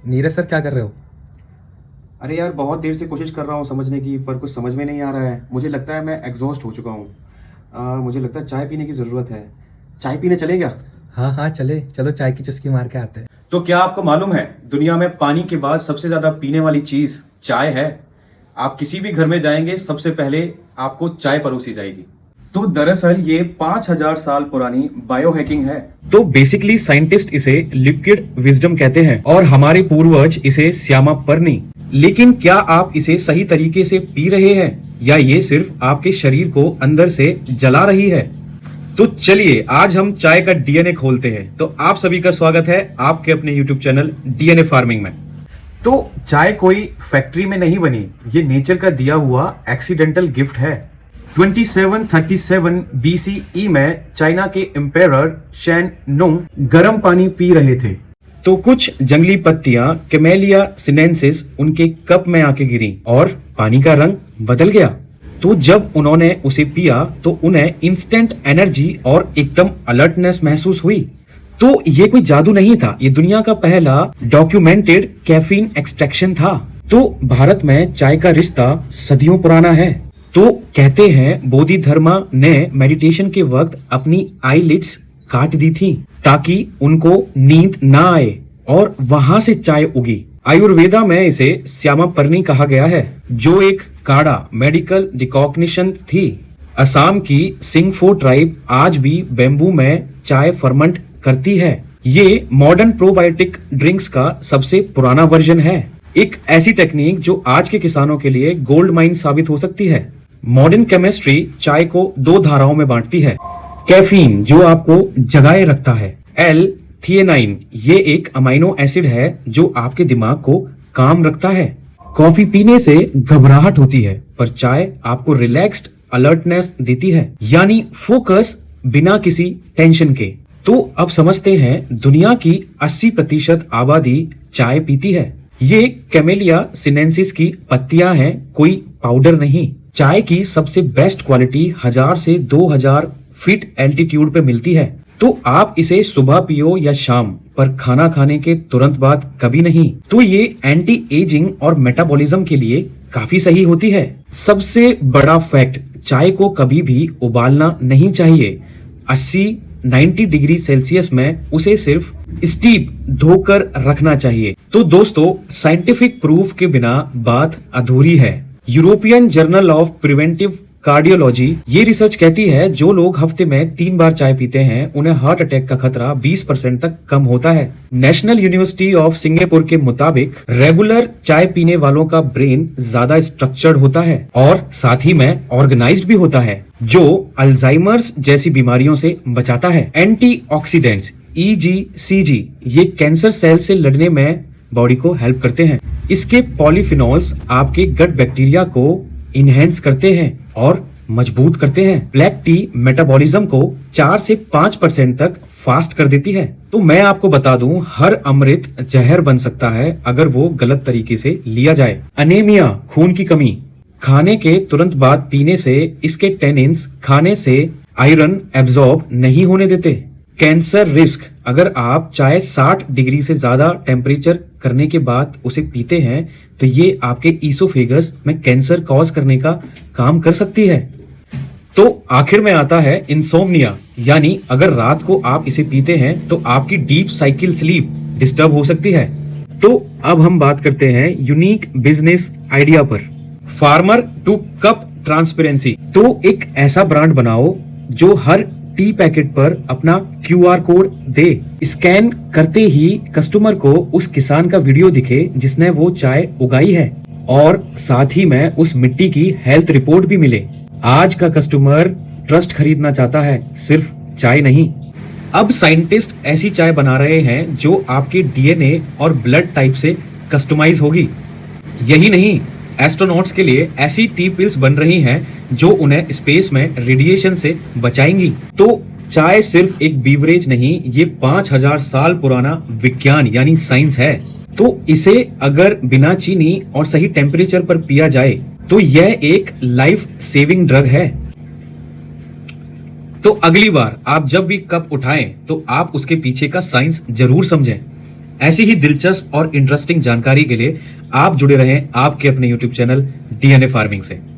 Neeraj sir, क्या कर रहे हो? अरे यार, बहुत देर से कोशिश कर रहा हूँ समझने की, पर कुछ समझ में नहीं आ रहा है। मुझे लगता है मैं एग्जॉस्ट हो चुका हूँ। मुझे लगता है चाय पीने की ज़रूरत है। चाय पीने चले क्या? हाँ हाँ, चले चलो, चाय की चुस्की मार के आते हैं। तो क्या आपको मालूम है, दुनिया में पानी के बाद सबसे ज़्यादा पीने वाली चीज़ चाय है। आप किसी भी घर में जाएंगे, सबसे पहले आपको चाय परोसी जाएगी। तो दरअसल ये 5000 साल पुरानी बायो हैकिंग है। तो बेसिकली साइंटिस्ट इसे लिक्विड विजडम कहते हैं और हमारे पूर्वज इसे श्यामा परनी। लेकिन क्या आप इसे सही तरीके से पी रहे हैं या ये सिर्फ आपके शरीर को अंदर से जला रही है? तो चलिए आज हम चाय का डीएनए खोलते हैं। तो आप सभी का स्वागत है आपके अपने यूट्यूब चैनल डीएनए फार्मिंग में। तो चाय कोई फैक्ट्री में नहीं बनी, ये नेचर का दिया हुआ एक्सीडेंटल गिफ्ट है। 2737 BCE में चाइना के एम्पेरर शेन नुंग गर्म पानी पी रहे थे, तो कुछ जंगली पत्तियां कैमेलिया सिनेंसिस उनके कप में आके गिरी और पानी का रंग बदल गया। तो जब उन्होंने उसे पिया तो उन्हें इंस्टेंट एनर्जी और एकदम अलर्टनेस महसूस हुई। तो ये कोई जादू नहीं था, ये दुनिया का पहला डॉक्यूमेंटेड कैफीन एक्सट्रैक्शन था। तो भारत में चाय का रिश्ता सदियों पुराना है। तो कहते हैं बोधि धर्मा ने मेडिटेशन के वक्त अपनी आईलिड्स काट दी थी ताकि उनको नींद ना आए, और वहां से चाय उगी। आयुर्वेदा में इसे श्यामापर्णी कहा गया है, जो एक काढ़ा मेडिकल डिकॉग्निशन थी। असम की सिंगफो ट्राइब आज भी बेम्बू में चाय फर्मेंट करती है। ये मॉडर्न प्रोबायोटिक ड्रिंक्स का सबसे पुराना वर्जन है, एक ऐसी टेक्निक जो आज के किसानों के लिए गोल्ड माइन साबित हो सकती है। मॉडर्न केमिस्ट्री चाय को दो धाराओं में बांटती है। कैफीन जो आपको जगाए रखता है, एल थिएनाइन, ये एक अमाइनो एसिड है जो आपके दिमाग को काम रखता है। कॉफी पीने से घबराहट होती है, पर चाय आपको रिलैक्स्ड अलर्टनेस देती है, यानी फोकस बिना किसी टेंशन के। तो अब समझते हैं दुनिया की 80% आबादी चाय पीती है। ये कैमेलिया सिनेंसिस की पत्तियां हैं, कोई पाउडर नहीं। चाय की सबसे बेस्ट क्वालिटी 1000 से 2000 फीट एल्टीट्यूड पे मिलती है। तो आप इसे सुबह पियो या शाम, पर खाना खाने के तुरंत बाद कभी नहीं। तो ये एंटी एजिंग और मेटाबॉलिज्म के लिए काफी सही होती है। सबसे बड़ा फैक्ट, चाय को कभी भी उबालना नहीं चाहिए। 80-90 डिग्री सेल्सियस में उसे सिर्फ स्टीप धोकर रखना चाहिए। तो दोस्तों, साइंटिफिक प्रूफ के बिना बात अधूरी है। European journal of preventive cardiology ये रिसर्च कहती है जो लोग हफ्ते में 3 बार चाय पीते हैं उन्हें हार्ट अटैक का खतरा 20% तक कम होता है। नेशनल यूनिवर्सिटी ऑफ सिंगापुर के मुताबिक रेगुलर चाय पीने वालों का ब्रेन ज्यादा स्ट्रक्चर्ड होता है और साथ ही में ऑर्गेनाइज्ड भी होता है, जो अल्जाइमर्स जैसी बीमारियों से बचाता है। एंटीऑक्सीडेंट्स EGCG ये कैंसर सेल से लड़ने में बॉडी को हेल्प करते हैं। इसके पॉलीफिनॉल्स आपके गट बैक्टीरिया को इनहेंस करते हैं और मजबूत करते हैं। ब्लैक टी मेटाबॉलिज्म को 4 से 5% तक फास्ट कर देती है। तो मैं आपको बता दूं, हर अमृत जहर बन सकता है अगर वो गलत तरीके से लिया जाए। अनेमिया, खून की कमी, खाने के तुरंत बाद पीने से इसके टेनिन्स खाने से आयरन एब्जॉर्ब नहीं होने देते। कैंसर रिस्क, अगर आप चाय 60 डिग्री से ज्यादा टेम्परेचर करने के बाद उसे पीते हैं तो ये आपके ईसोफेगस में कैंसर कॉज करने का काम कर सकती है। तो आखिर में आता है इंसोम्निया, यानी अगर रात को आप इसे पीते हैं तो आपकी डीप साइकिल स्लीप डिस्टर्ब हो सकती है। तो अब हम बात करते हैं यूनिक बिजनेस आइडिया पर, फार्मर टू कप ट्रांसपेरेंसी। तो एक ऐसा ब्रांड बनाओ जो हर टी पैकेट पर अपना QR कोड दे। स्कैन करते ही कस्टमर को उस किसान का वीडियो दिखे जिसने वो चाय उगाई है, और साथ ही में उस मिट्टी की हेल्थ रिपोर्ट भी मिले। आज का कस्टमर ट्रस्ट खरीदना चाहता है, सिर्फ चाय नहीं। अब साइंटिस्ट ऐसी चाय बना रहे हैं जो आपके DNA और ब्लड टाइप से कस्टमाइज होगी। यही नहीं, एस्ट्रोनॉट्स के लिए ऐसी टी पिल्स बन रही हैं जो उन्हें स्पेस में रेडिएशन से बचाएंगी। तो चाय सिर्फ एक बीवरेज नहीं, ये 5000 साल पुराना विज्ञान यानी साइंस है। तो इसे अगर बिना चीनी और सही टेम्परेचर पर पिया जाए तो यह एक लाइफ सेविंग ड्रग है। तो अगली बार आप जब भी कप उठाएं तो आप उसके पीछे का साइंस जरूर समझें। ऐसी ही दिलचस्प और इंटरेस्टिंग जानकारी के लिए आप जुड़े रहें आपके अपने यूट्यूब चैनल डीएनए फार्मिंग से।